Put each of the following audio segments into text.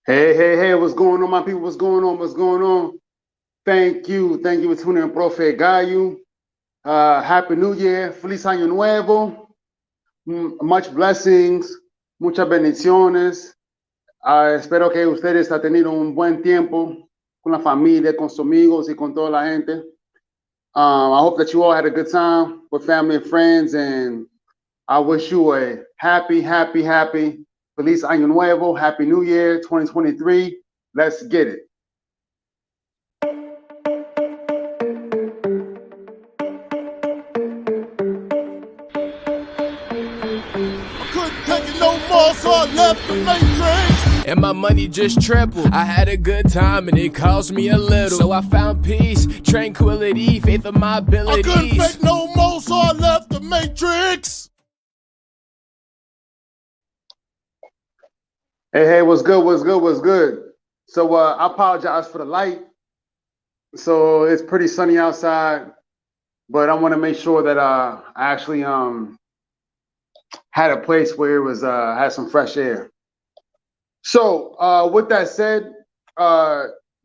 Hey, what's going on, my people? What's going on? What's going on? Thank you for tuning in, Profe Gayu. Happy New Year, Feliz Año Nuevo. Much blessings, muchas bendiciones. Espero que ustedes han tenido un buen tiempo con la familia, con sus amigos y con toda la gente. I hope that you all had a good time with family and friends, and I wish you a happy Feliz Año Nuevo, Happy New Year 2023. Let's get it. So I left the Matrix. And my money just tripled. I had a good time and it cost me a little. So I found peace, tranquility, faith in my abilities. I couldn't fake no more, so I left the Matrix. Hey, what's good? So I apologize for the light. So it's pretty sunny outside, but I want to make sure that I actually had a place where it was had some fresh air. So with that said,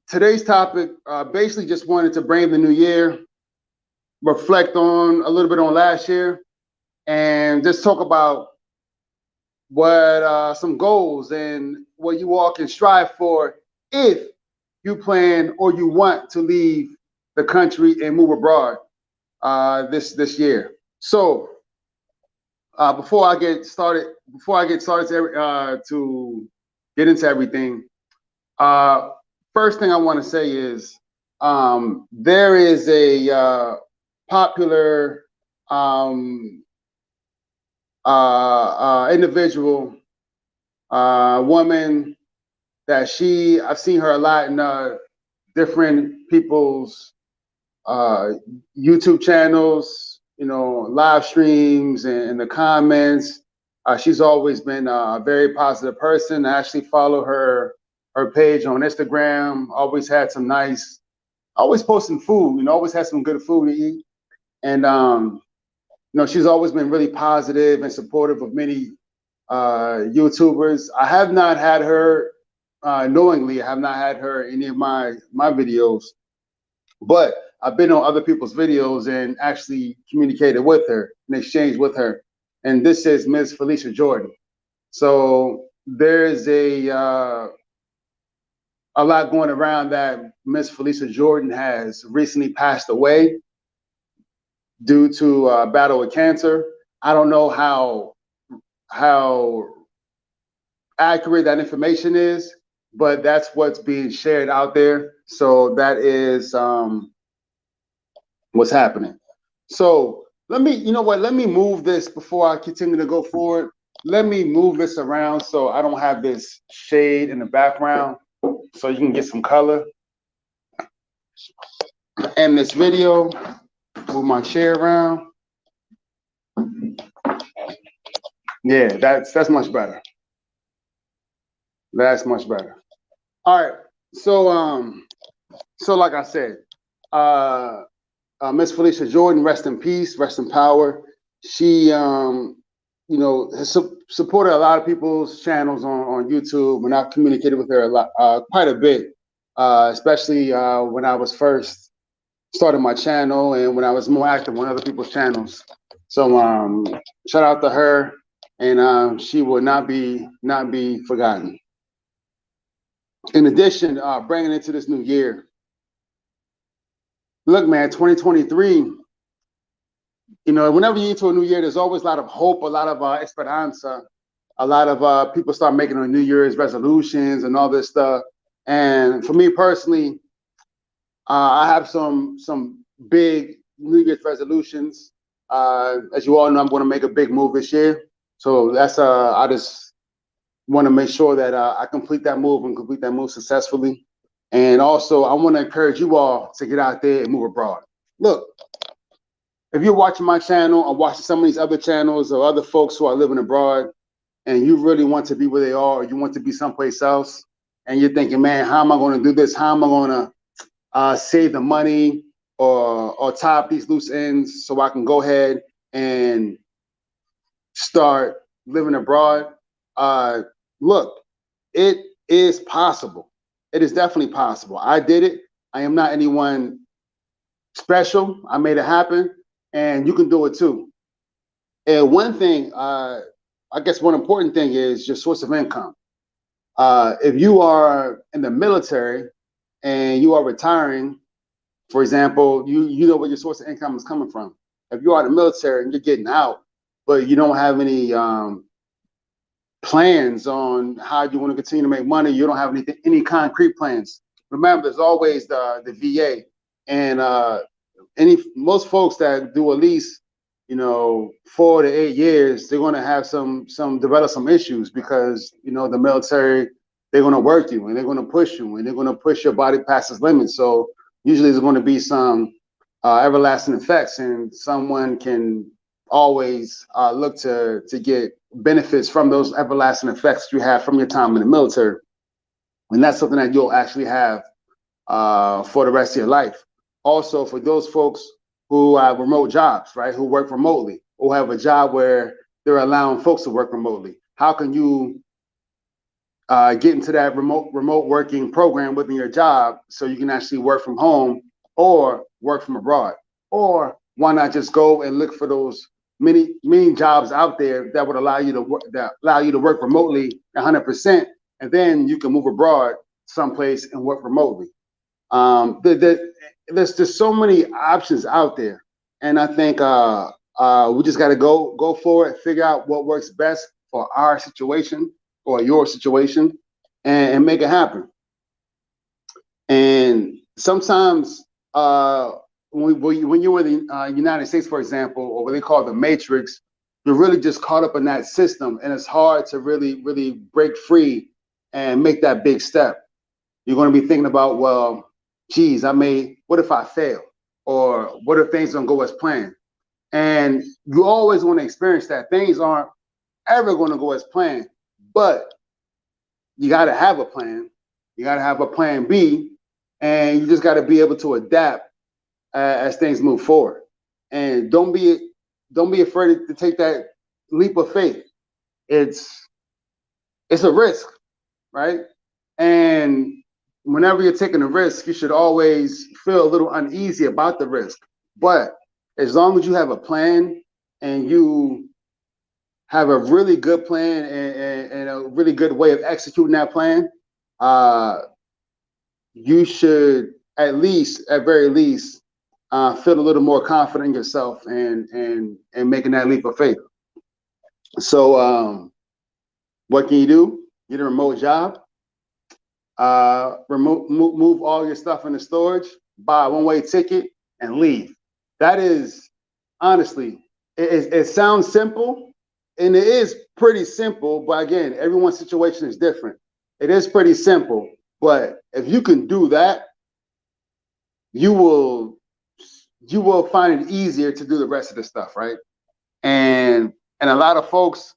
today's topic basically just wanted to bring the new year, reflect on a little bit on last year, and just talk about what some goals and what you all can strive for if you plan or you want to leave the country and move abroad this year. So before I get started to get into everything, first thing I want to say is there is a popular individual woman that I've seen her a lot in different people's YouTube channels, live streams and the comments. She's always been a very positive person. I actually follow her page on Instagram. Always had some always posting food, always had some good food to eat. And she's always been really positive and supportive of many YouTubers. I have not had her knowingly. I have not had her in any of my videos, but I've been on other people's videos and actually communicated with her and exchanged with her. And this is Ms. Felicia Jordan. So there's a lot going around that Ms. Felicia Jordan has recently passed away due to a battle with cancer. I don't know how accurate that information is, but that's what's being shared out there. So that is what's happening. So let me move this before I continue to go forward. Let me move this around so I don't have this shade in the background, so you can get some color. And this video, move my chair around. Yeah, that's much better. That's much better. All right. So like I said, Miss Felicia Jordan, rest in peace, rest in power. She has supported a lot of people's channels on YouTube, and I've communicated with her a lot, quite a bit, especially when I was first starting my channel and when I was more active on other people's channels. So shout out to her, and she will not be forgotten. In addition, bringing into this new year, look, man, 2023. Whenever you into a new year, there's always a lot of hope, a lot of esperanza, a lot of people start making New Year's resolutions and all this stuff. And for me personally, I have some big New Year's resolutions. As you all know, I'm going to make a big move this year. So that's I just want to make sure that I complete that move successfully. And also, I want to encourage you all to get out there and move abroad. Look, if you're watching my channel or watching some of these other channels or other folks who are living abroad, and you really want to be where they are, or you want to be someplace else, and you're thinking, man, how am I going to do this? How am I going to save the money or tie up these loose ends so I can go ahead and start living abroad? Look, it is possible. It is definitely possible. I did it. I am not anyone special. I made it happen, and you can do it too. And one thing, I guess one important thing is your source of income. If you are in the military and you are retiring, for example, you know where your source of income is coming from. If you are in the military and you're getting out, but you don't have any plans on how you want to continue to make money, you don't have any concrete plans. Remember, there's always the VA, and most folks that do at least 4 to 8 years, they're going to have develop some issues because the military, they're going to work you and they're going to push you and they're going to push your body past its limits. So usually there's going to be some everlasting effects, and someone can always look to get benefits from those everlasting effects you have from your time in the military. And that's something that you'll actually have for the rest of your life. Also, for those folks who have remote jobs, right, who work remotely, or have a job where they're allowing folks to work remotely, how can you get into that remote working program within your job so you can actually work from home or work from abroad? Or why not just go and look for those many jobs out there that would allow you to work remotely 100%, and then you can move abroad someplace and work remotely. There's just so many options out there, and I think we just got to go for it, figure out what works best for our situation or your situation, and make it happen. And sometimes when you're in the United States, for example, or what they call the matrix, you're really just caught up in that system, and it's hard to really break free and make that big step. You're going to be thinking about, well, geez, what if I fail? Or what if things don't go as planned? And you always want to experience that. Things aren't ever going to go as planned, but you got to have a plan. You got to have a plan B, and you just got to be able to adapt as things move forward. And don't be afraid to take that leap of faith. It's a risk, right? And whenever you're taking a risk, you should always feel a little uneasy about the risk. But as long as you have a plan and you have a really good plan and a really good way of executing that plan, you should at very least, feel a little more confident in yourself and making that leap of faith. So what can you do? Get a remote job. Move all your stuff into storage, buy a one-way ticket, and leave. That is, honestly, it sounds simple, and it is pretty simple, but again, everyone's situation is different. It is pretty simple, but if you can do that, you will find it easier to do the rest of the stuff, right? And a lot of folks,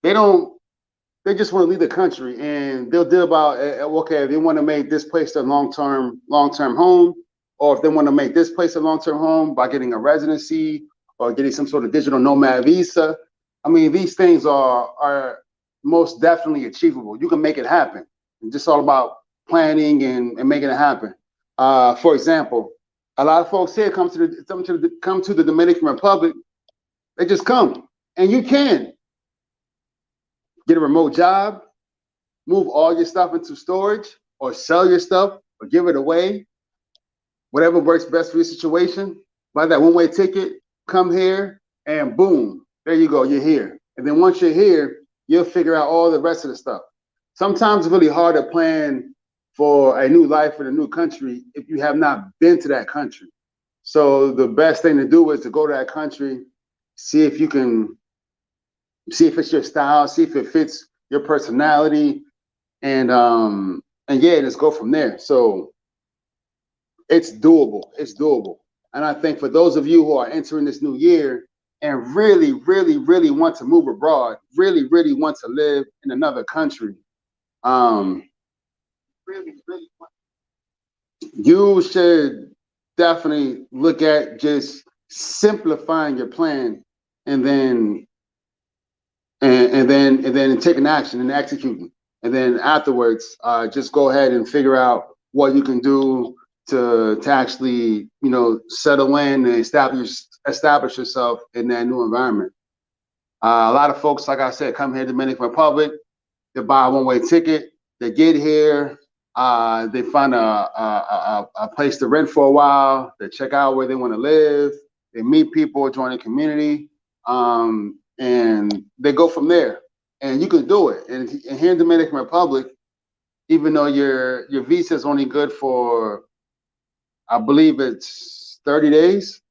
they just want to leave the country, and they'll deal about, okay, if they want to make this place their long-term home, or if they want to make this place a long-term home by getting a residency or getting some sort of digital nomad visa. I mean, these things are most definitely achievable. You can make it happen. It's just all about planning and making it happen. For example, a lot of folks here come to the Dominican Republic. They just come, and you can get a remote job, move all your stuff into storage, or sell your stuff, or give it away. Whatever works best for your situation. Buy that one-way ticket, come here, and boom, there you go, you're here. And then once you're here, you'll figure out all the rest of the stuff. Sometimes it's really hard to plan for a new life in a new country if you have not been to that country. So the best thing to do is to go to that country, see if it's your style, see if it fits your personality, and yeah, just go from there. So it's doable. It's doable. And I think for those of you who are entering this new year and really want to move abroad, really want to live in another country, you should definitely look at just simplifying your plan and then taking action and executing. and then afterwards, just go ahead and figure out what you can do to actually, you know, settle in and establish yourself in that new environment. A lot of folks, like I said, come here to Dominican Republic, they buy a one-way ticket, they get here, they find a place to rent for a while, they check out where they want to live, they meet people, join a community, and they go from there. And you can do it. And here in Dominican Republic, even though your visa is only good for, I believe it's 30 days,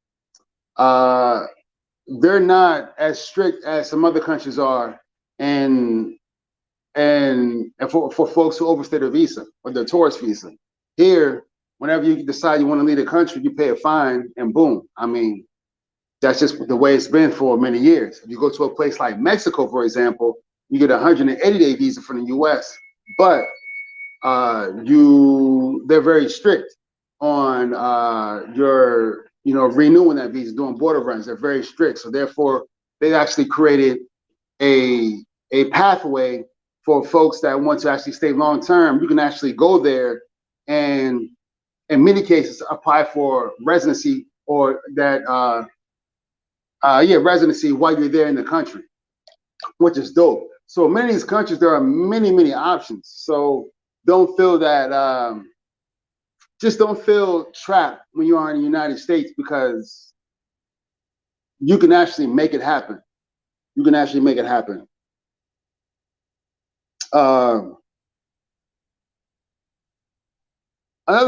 they're not as strict as some other countries are, and for folks who overstay their visa or their tourist visa. Here, whenever you decide you want to leave the country, you pay a fine, and boom. I mean, that's just the way it's been for many years. If you go to a place like Mexico, for example, you get a 180-day visa from the U.S., but they're very strict on your, you know, renewing that visa, doing border runs. They're very strict. So therefore, they actually created a pathway for folks that want to actually stay long term. You can actually go there and in many cases apply for residency or that residency while you're there in the country, which is dope. So in many of these countries, there are many options. So don't feel that just don't feel trapped when you are in the United States, because you can actually make it happen. You can actually make it happen. Another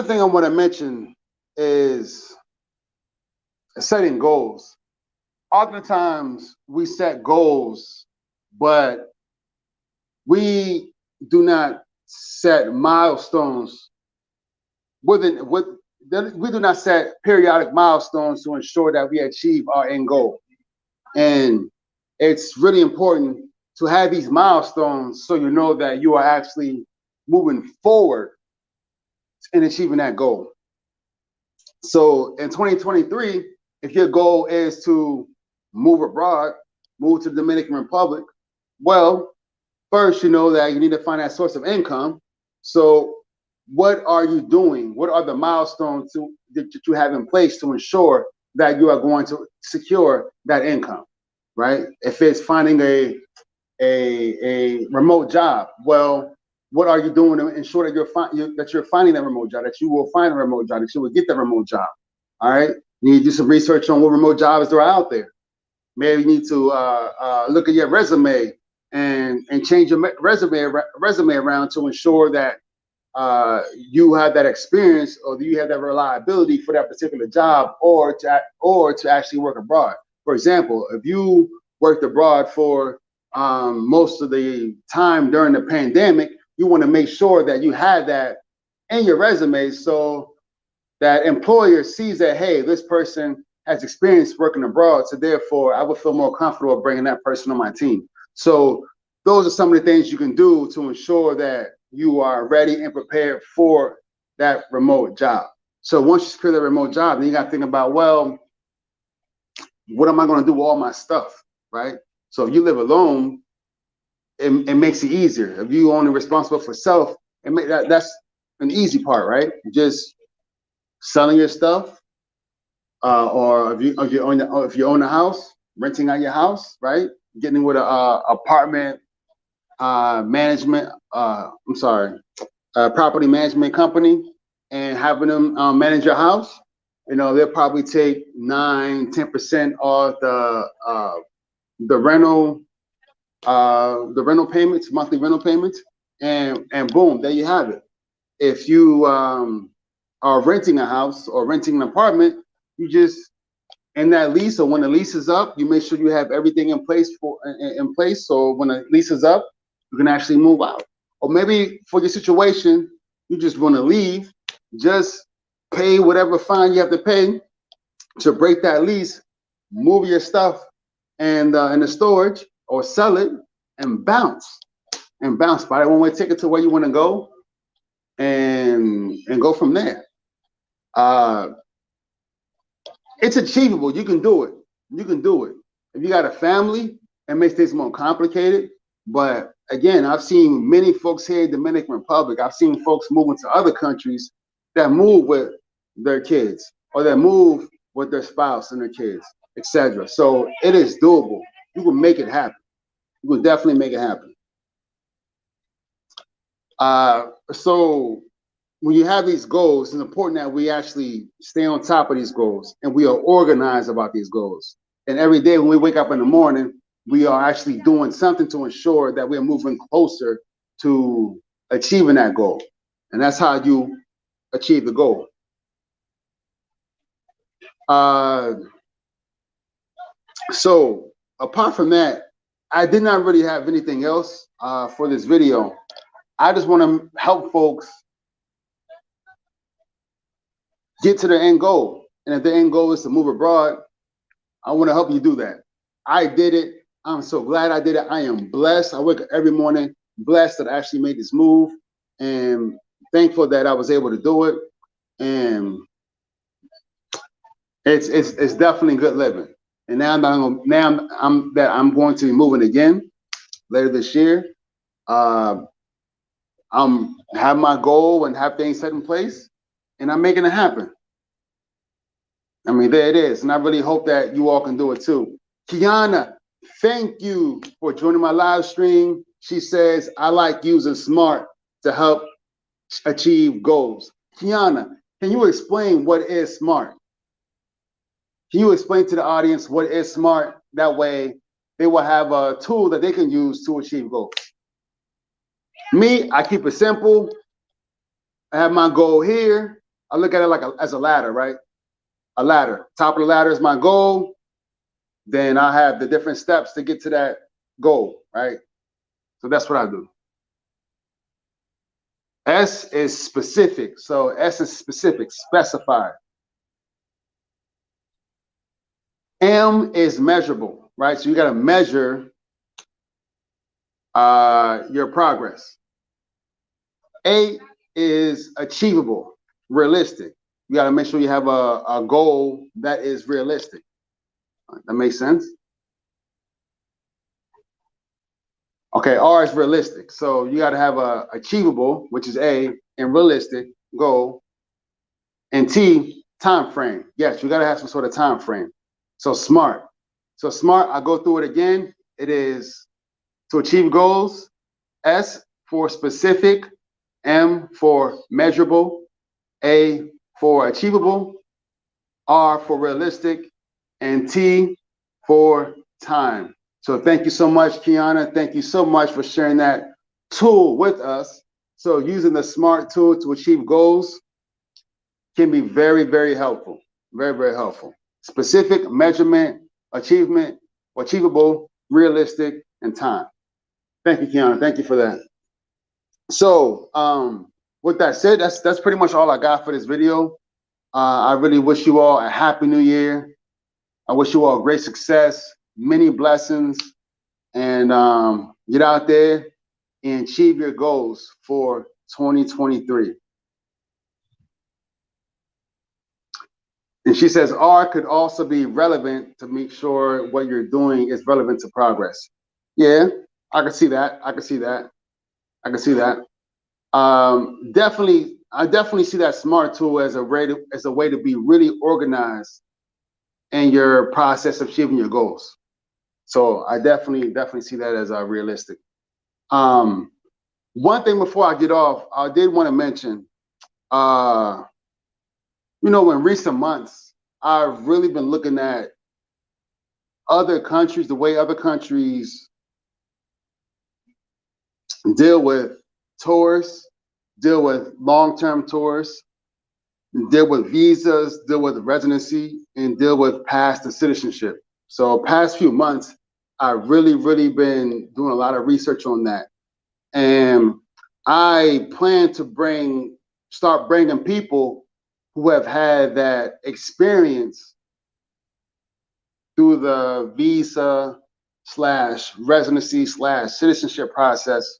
thing I want to mention is setting goals. Oftentimes we set goals, but we do not set milestones we do not set periodic milestones to ensure that we achieve our end goal. And it's really important to have these milestones so you know that you are actually moving forward in achieving that goal. So in 2023, if your goal is to move abroad, move to the Dominican Republic, well, first, you know that you need to find that source of income. So what are you doing? What are the milestones that you have in place to ensure that you are going to secure that income, right? If it's finding a remote job, well, what are you doing to ensure that you're finding that remote job, that you will find a remote job, that you will get that remote job? All right, you need to do some research on what remote jobs there are out there. Maybe you need to look at your resume and change your resume around to ensure that you have that experience, or you have that reliability for that particular job, or to actually work abroad. For example, if you worked abroad for most of the time during the pandemic, you want to make sure that you have that in your resume, so that employer sees that, hey, this person has experience working abroad, so therefore I would feel more comfortable bringing that person on my team. So those are some of the things you can do to ensure that you are ready and prepared for that remote job. So once you secure the remote job, then you got to think about, well, what am I going to do with all my stuff, right? So if you live alone, it makes it easier. If you only responsible for self, that's an easy part, right? Just selling your stuff, or if you own a house, renting out your house, right? Getting with a apartment management, property management company, and having them manage your house. You know, they'll probably take 9-10% off the rental payments, monthly rental payments, and boom, there you have it. If you are renting a house or renting an apartment, you just, in that lease, or when the lease is up, you make sure you have everything in place so when the lease is up, you can actually move out. Or maybe for your situation, you just want to leave, just pay whatever fine you have to pay to break that lease, move your stuff and in the storage, or sell it and bounce. Buy a one-way ticket to where you want to go, and go from there. It's achievable. You can do it. You can do it. If you got a family, it makes things more complicated, but again, I've seen many folks here in Dominican Republic. I've seen folks moving to other countries that move with their kids or that move with their spouse and their kids, etc. So it is doable. You can make it happen. You can definitely make it happen. So when you have these goals, it's important that we actually stay on top of these goals and we are organized about these goals. And every day when we wake up in the morning, we are actually doing something to ensure that we're moving closer to achieving that goal. And that's how you achieve the goal. So apart from that, I did not really have anything else for this video. I just want to help folks get to their end goal. And if the end goal is to move abroad, I want to help you do that. I did it. I'm so glad I did it. I am blessed. I wake up every morning blessed that I actually made this move and thankful that I was able to do it. And it's definitely good living. And now I'm going to be moving again later this year. I'm have my goal and have things set in place, and I'm making it happen. I mean, there it is. And I really hope that you all can do it too. Kiana, thank you for joining my live stream. She says, I like using SMART to help achieve goals. Kiana, can you explain what is SMART? Can you explain to the audience what is SMART? That way they will have a tool that they can use to achieve goals. Me, I keep it simple. I have my goal here. I look at it like as a ladder, right? A ladder. Top of the ladder is my goal. Then I have the different steps to get to that goal, right? So that's what I do. S is specific. So S is specific, specified. M is measurable, right? So you got to measure your progress. A is achievable, realistic. You got to make sure you have a goal that is realistic. That makes sense? Okay, R is realistic. So you got to have a achievable, which is A, and realistic goal. And T, time frame. Yes, you got to have some sort of time frame. So SMART. So SMART, I'll go through it again. It is to achieve goals. S for specific. M for measurable. A for achievable. R for realistic. And T for time. So thank you so much, Kiana. Thank you so much for sharing that tool with us. So using the SMART tool to achieve goals can be very, very helpful. Very, very helpful. Specific, measurement, achievement, achievable, realistic, and time. Thank you, Kiana. Thank you for that. So with that said, that's pretty much all I got for this video. I really wish you all a happy new year. I wish you all great success, many blessings, and get out there and achieve your goals for 2023. And she says R could also be relevant to make sure what you're doing is relevant to progress. Yeah, I can see that. I can see that. I can see that. Definitely, I definitely see that SMART tool as a way to be really organized in your process of achieving your goals. So I definitely see that as realistic. One thing before I get off, I did want to mention, you know, in recent months, I've really been looking at other countries, the way other countries deal with tourists, deal with long-term tourists, deal with visas, deal with residency, and deal with past and citizenship. So past few months, I've really been doing a lot of research on that. And I plan to start bringing people who have had that experience through the visa / residency / citizenship process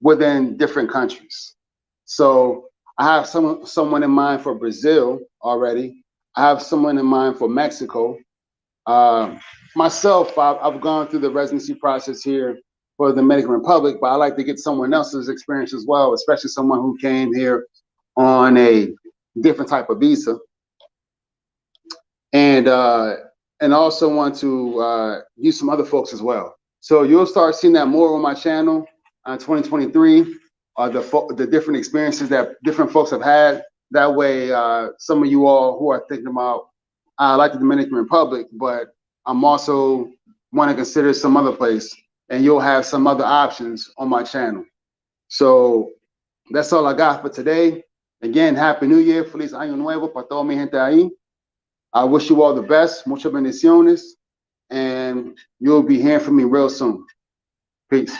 within different countries. So I have someone in mind for Brazil already. I have someone in mind for Mexico. Myself, I've gone through the residency process here for the Dominican Republic, but I like to get someone else's experience as well, especially someone who came here on a different type of visa. And also want to use some other folks as well. So you'll start seeing that more on my channel on 2023, the different experiences that different folks have had. That way, some of you all who are thinking about, I like the Dominican Republic, but I'm also want to consider some other place, and you'll have some other options on my channel. So that's all I got for today. Again, Happy New Year, Feliz Año Nuevo para toda mi gente ahí. I wish you all the best, muchas bendiciones, and you'll be hearing from me real soon. Peace.